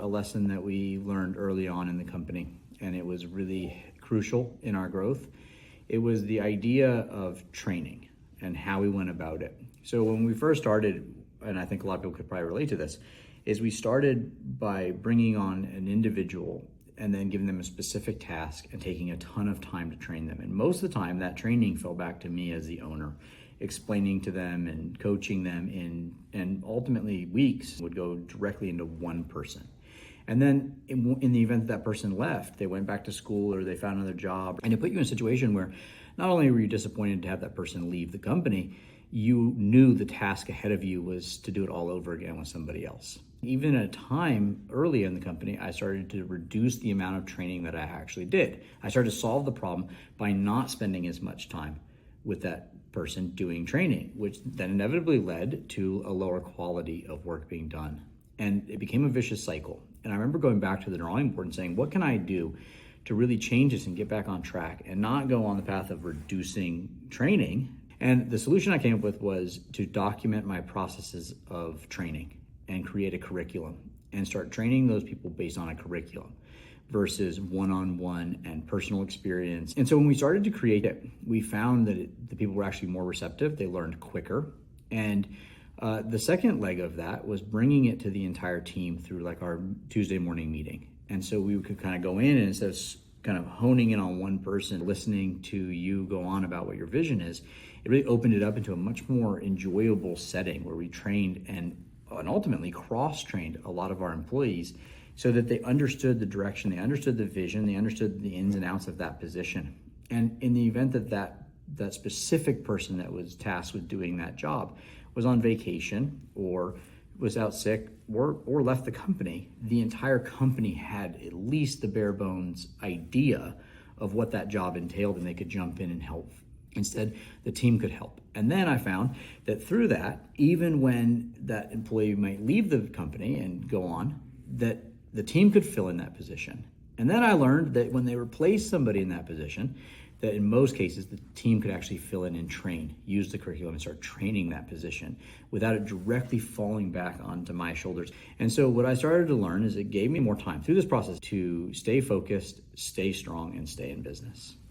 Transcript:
A lesson that we learned early on in the company, and it was really crucial in our growth. It was the idea of training and how we went about it. So when we first started, and I think a lot of people could probably relate to this, is we started by bringing on an individual and then giving them a specific task and taking a ton of time to train them. And most of the time that training fell back to me as the owner, explaining to them and coaching them and ultimately weeks would go directly into one person. And then in the event that person left, they went back to school or they found another job, and it put you in a situation where not only were you disappointed to have that person leave the company, you knew the task ahead of you was to do it all over again with somebody else. Even at a time early in the company, I started to reduce the amount of training that I actually did. I started to solve the problem by not spending as much time with that person doing training, which then inevitably led to a lower quality of work being done. And it became a vicious cycle. And I remember going back to the drawing board and saying, what can I do to really change this and get back on track and not go on the path of reducing training? And the solution I came up with was to document my processes of training and create a curriculum and start training those people based on a curriculum versus one-on-one and personal experience. And so when we started to create it, we found that the people were actually more receptive. They learned quicker. And the second leg of that was bringing it to the entire team through like our Tuesday morning meeting. And so we could kind of go in and instead of kind of honing in on one person, listening to you go on about what your vision is, it really opened it up into a much more enjoyable setting where we trained and ultimately cross-trained a lot of our employees so that they understood the direction, they understood the vision, they understood the ins and outs of that position. And in the event that specific person that was tasked with doing that job was on vacation or was out sick or left the company, the entire company had at least the bare bones idea of what that job entailed, and they could jump in and help. Instead, the team could help. And then I found that through that, even when that employee might leave the company and go on, that the team could fill in that position. And then I learned that when they replaced somebody in that position, that in most cases, the team could actually fill in and train, use the curriculum and start training that position without it directly falling back onto my shoulders. And so what I started to learn is it gave me more time through this process to stay focused, stay strong, and stay in business.